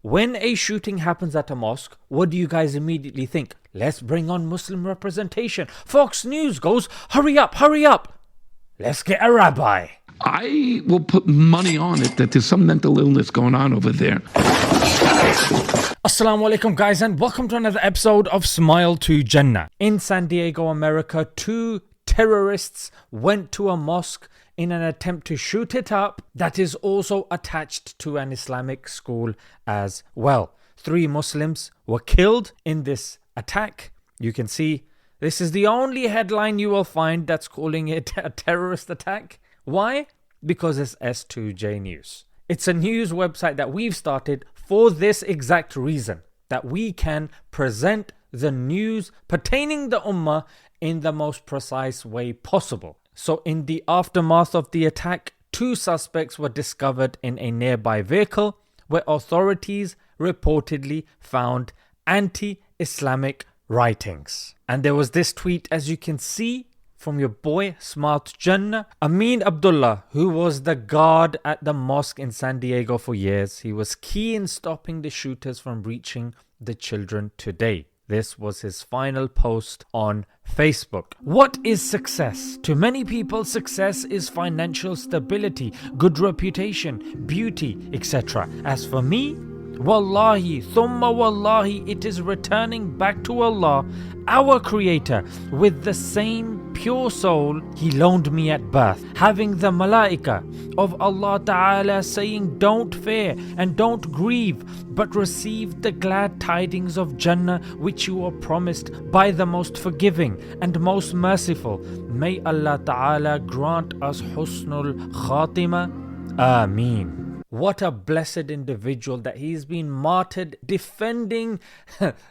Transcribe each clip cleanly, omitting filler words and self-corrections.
When a shooting happens at a mosque, what do you guys immediately think? Let's bring on Muslim representation. Fox News goes, hurry up, hurry up. Let's get a rabbi. I will put money on it that there's some mental illness going on over there. Assalamu alaikum guys, and welcome to another episode of Smile to Jannah. In San Diego, America, two terrorists went to a mosque in an attempt to shoot it up that is also attached to an Islamic school as well. 3 Muslims were killed in this attack. You can see this is the only headline you will find that's calling it a terrorist attack. Why? Because it's S2J News. It's a news website that we've started for this exact reason, that we can present the news pertaining the Ummah in the most precise way possible. So in the aftermath of the attack, 2 suspects were discovered in a nearby vehicle where authorities reportedly found anti-Islamic writings. And there was this tweet, as you can see, from your boy Smart Jannah, Amin Abdullah, who was the guard at the mosque in San Diego for years. He was key in stopping the shooters from reaching the children today. This was his final post on Facebook. What is success? To many people, success is financial stability, good reputation, beauty, etc. As for me, wallahi, thumma wallahi, it is returning back to Allah, our Creator, with the same pure soul He loaned me at birth, having the malaika of Allah Ta'ala saying, don't fear and don't grieve, but receive the glad tidings of Jannah which you are promised by the most forgiving and most merciful. May Allah Ta'ala grant us husnul khatima. Ameen. What a blessed individual that he's been martyred defending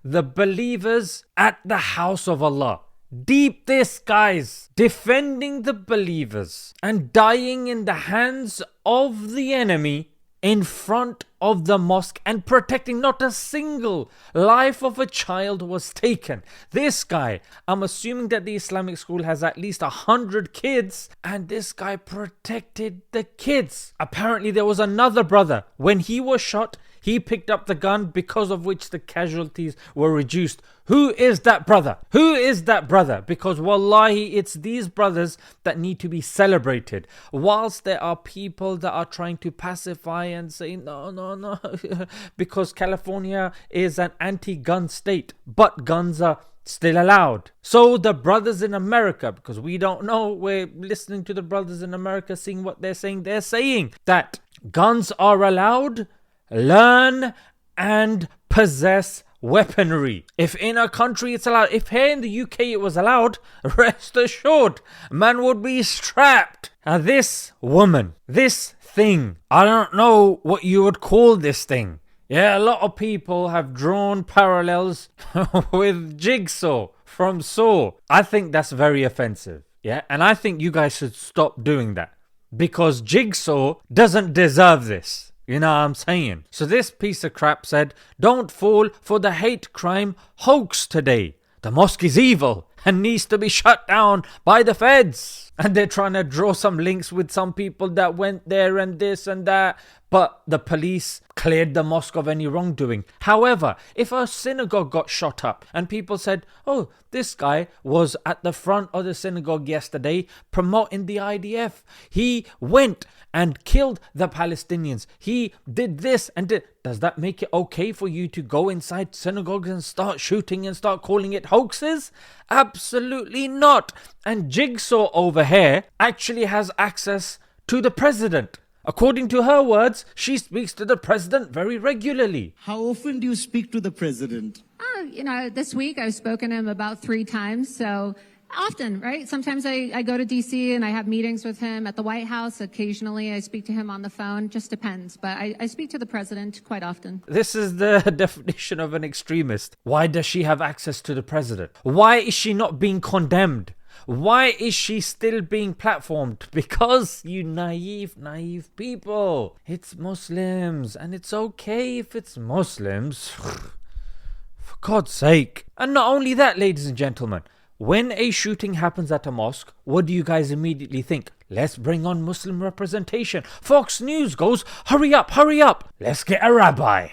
the believers at the house of Allah. Deep this, guys, defending the believers and dying in the hands of the enemy in front of the mosque and protecting. Not a single life of a child was taken. This guy, I'm assuming that the Islamic school has at least 100 kids, and this guy protected the kids. Apparently there was another brother, when he was shot, he picked up the gun, because of which the casualties were reduced. Who is that brother? Who is that brother? Because wallahi, it's these brothers that need to be celebrated. Whilst there are people that are trying to pacify and say, no, because California is an anti-gun state, but guns are still allowed. So the brothers in America, because we don't know, we're listening to the brothers in America, seeing what they're saying that guns are allowed. Learn and possess weaponry. If in a country it's allowed, if here in the UK it was allowed, rest assured, man would be strapped. Now this woman, this thing, I don't know what you would call this thing. Yeah, a lot of people have drawn parallels with Jigsaw from Saw. I think that's very offensive. Yeah, and I think you guys should stop doing that, because Jigsaw doesn't deserve this. You know what I'm saying? So this piece of crap said, don't fall for the hate crime hoax today. The mosque is evil and needs to be shut down by the feds. And they're trying to draw some links with some people that went there and this and that. But the police cleared the mosque of any wrongdoing. However, if a synagogue got shot up and people said, oh, this guy was at the front of the synagogue yesterday promoting the IDF. He went and killed the Palestinians. He did this and did. Does that make it okay for you to go inside synagogues and start shooting and start calling it hoaxes? Absolutely not. And Jigsaw over here actually has access to the president. According to her words, she speaks to the president very regularly. How often do you speak to the president? This week I've spoken to him about 3 times, so often, right? Sometimes I go to DC and I have meetings with him at the White House. Occasionally I speak to him on the phone, just depends. But I speak to the president quite often. This is the definition of an extremist. Why does she have access to the president? Why is she not being condemned? Why is she still being platformed? Because you naive people. It's Muslims, and it's okay if it's Muslims. For God's sake. And not only that, ladies and gentlemen, when a shooting happens at a mosque, what do you guys immediately think? Let's bring on Muslim representation. Fox News goes, hurry up, hurry up. Let's get a rabbi.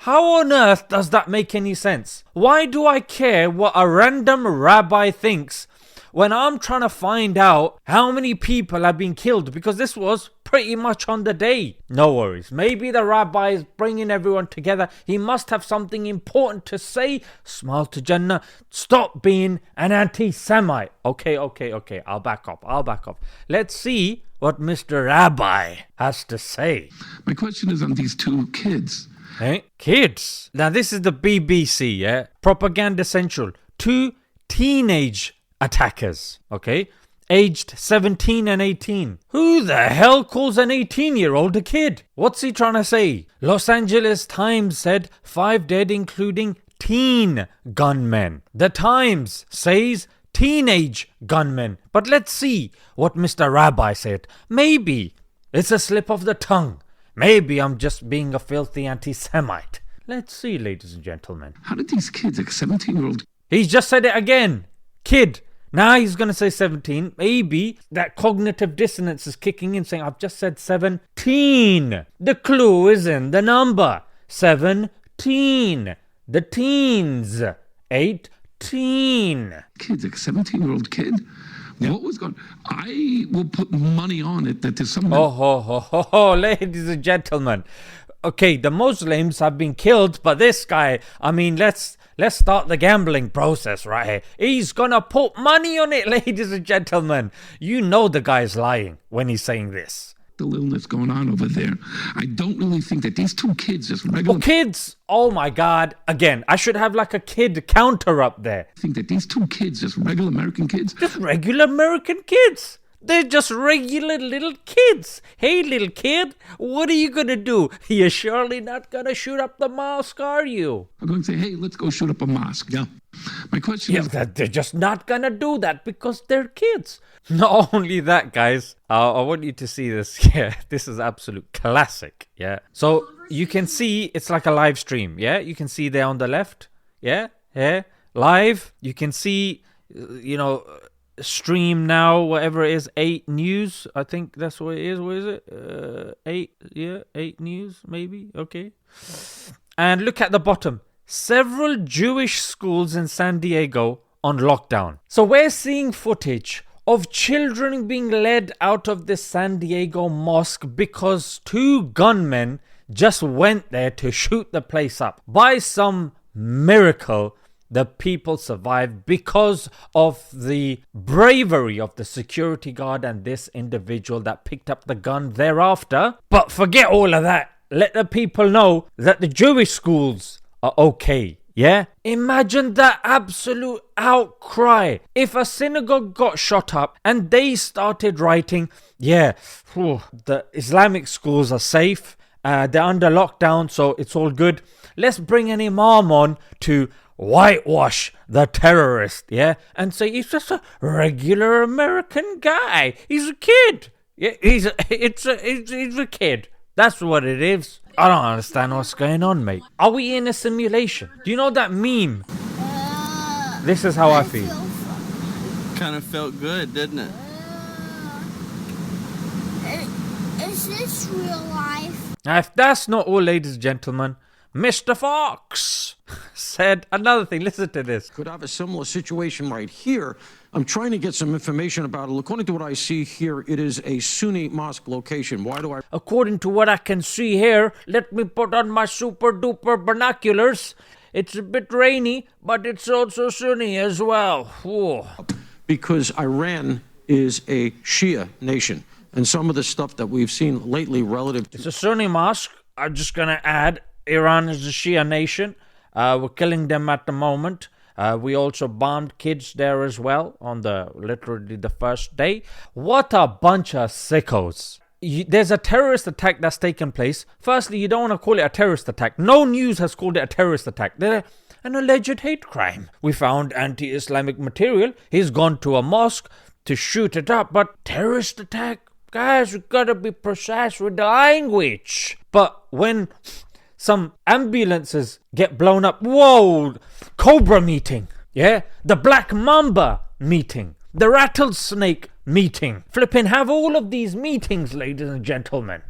How on earth does that make any sense? Why do I care what a random rabbi thinks when I'm trying to find out how many people have been killed? Because this was pretty much on the day. No worries. Maybe the rabbi is bringing everyone together. He must have something important to say. Smile to Jannah. Stop being an anti-Semite. Okay. I'll back off. Let's see what Mr. Rabbi has to say. My question is on these two kids. Hey, kids. Now this is the BBC, yeah? Propaganda Central. 2 teenage attackers, okay? Aged 17 and 18. Who the hell calls an 18-year-old a kid? What's he trying to say? Los Angeles Times said 5 dead, including teen gunmen. The Times says teenage gunmen. But let's see what Mr. Rabbi said. Maybe it's a slip of the tongue. Maybe I'm just being a filthy anti-Semite. Let's see, ladies and gentlemen. How did these kids, like 17-year-old... He's just said it again. Kid. Now he's going to say 17. Maybe that cognitive dissonance is kicking in, saying, I've just said 17. The clue is in the number. 17. The teens. 18. Kids, like 17-year-old kid? Yeah. What was going on? I will put money on it that there's something... Ladies and gentlemen. Okay, the Muslims have been killed, but this guy, I mean, let's start the gambling process right here. He's gonna put money on it, ladies and gentlemen. You know the guy's lying when he's saying this. The illness going on over there. I don't really think that these two kids, just regular... kids! Oh my God. Again, I should have like a kid counter up there. I think that these two kids, just regular American kids... Just regular American kids. They're just regular little kids. Hey, little kid, what are you gonna do? You're surely not gonna shoot up the mosque, are you? I'm going to say, hey, let's go shoot up a mosque. Yeah. My question is... they're just not gonna do that because they're kids. Not only that, guys, I want you to see this. Yeah, this is absolute classic. Yeah. So you can see it's like a live stream. Yeah, you can see there on the left. Yeah, live. You can see, stream now, whatever it is, 8 News. I think that's what it is. What is it? 8 News, maybe. Okay. And look at the bottom. Several Jewish schools in San Diego on lockdown. So we're seeing footage of children being led out of this San Diego mosque because 2 gunmen just went there to shoot the place up. By some miracle, the people survived because of the bravery of the security guard and this individual that picked up the gun thereafter. But forget all of that. Let the people know that the Jewish schools are okay. Yeah? Imagine the absolute outcry if a synagogue got shot up and they started writing, the Islamic schools are safe, they're under lockdown, so it's all good. Let's bring an imam on to whitewash the terrorist, yeah? And say he's just a regular American guy. He's a kid. Yeah, he's a kid. That's what it is. I don't understand what's going on, mate. Are we in a simulation? Do you know that meme? This is how I feel. Kind of felt good, didn't it? Is this real life? Now, if that's not all, ladies and gentlemen, Mr. Fox said another thing. Listen to this. Could have a similar situation right here. I'm trying to get some information about it. According to what I see here, it is a Sunni mosque location. Why do I... According to what I can see here, let me put on my super duper binoculars. It's a bit rainy, but it's also sunny as well. Whoa. Because Iran is a Shia nation. And some of the stuff that we've seen lately relative to... It's a Sunni mosque. I'm just going to add, Iran is a Shia nation. We're killing them at the moment. We also bombed kids there as well on literally the first day. What a bunch of sickos. There's a terrorist attack that's taken place. Firstly, you don't want to call it a terrorist attack. No news has called it a terrorist attack. They're an alleged hate crime. We found anti-Islamic material. He's gone to a mosque to shoot it up. But terrorist attack? Guys, we've got to be precise with the language. But when some ambulances get blown up, whoa, Cobra meeting, yeah, the Black Mamba meeting, the Rattlesnake meeting, flipping have all of these meetings, ladies and gentlemen,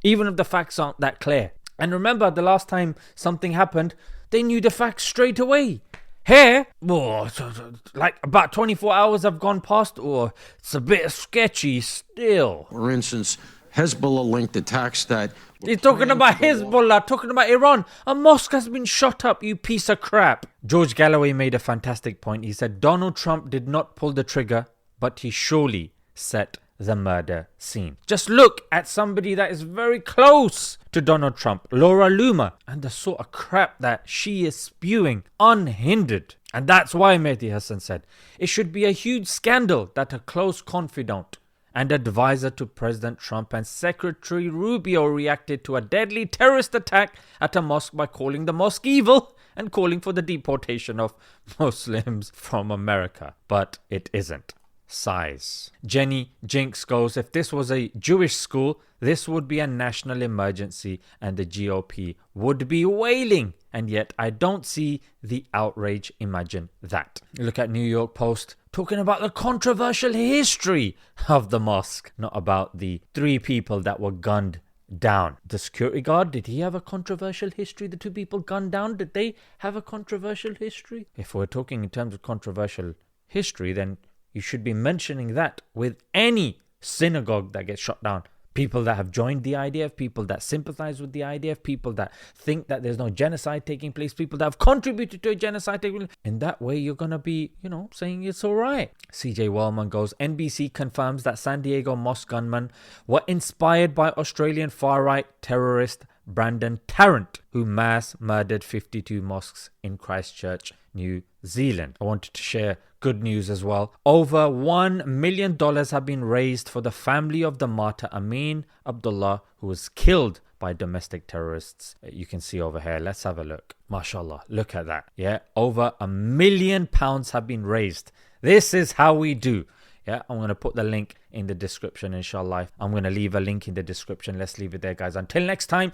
even if the facts aren't that clear. And remember, the last time something happened, they knew the facts straight away. Here, like about 24 hours have gone past, it's a bit sketchy still. For instance, Hezbollah-linked attacks that... He's talking about Hezbollah, talking about Iran. A mosque has been shot up, you piece of crap. George Galloway made a fantastic point. He said, Donald Trump did not pull the trigger, but he surely set the murder scene. Just look at somebody that is very close to Donald Trump, Laura Loomer, and the sort of crap that she is spewing unhindered. And that's why Mehdi Hassan said, it should be a huge scandal that a close confidant and advisor to President Trump and Secretary Rubio reacted to a deadly terrorist attack at a mosque by calling the mosque evil and calling for the deportation of Muslims from America. But it isn't. Size. Jenny Jinx goes, if this was a Jewish school, this would be a national emergency and the GOP would be wailing. And yet I don't see the outrage. Imagine that. Look at New York Post talking about the controversial history of the mosque, not about the 3 people that were gunned down. The security guard, did he have a controversial history? The 2 people gunned down, did they have a controversial history? If we're talking in terms of controversial history, then you should be mentioning that with any synagogue that gets shot down. People that have joined the IDF, people that sympathize with the IDF, people that think that there's no genocide taking place, people that have contributed to a genocide taking place. In that way, you're going to be, saying it's all right. CJ Wellman goes, NBC confirms that San Diego mosque gunmen were inspired by Australian far-right terrorist Brandon Tarrant, who mass murdered 52 mosques in Christchurch, New Zealand. I wanted to share good news as well. Over $1 million have been raised for the family of the martyr Amin, Abdullah, who was killed by domestic terrorists. You can see over here. Let's have a look. MashaAllah. Look at that. Yeah. Over £1 million have been raised. This is how we do. Yeah, I'm going to put the link in the description, inshallah. I'm going to leave a link in the description. Let's leave it there, guys. Until next time,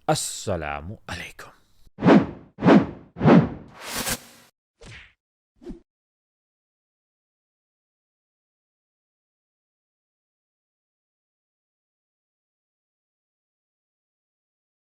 Assalamu alaikum.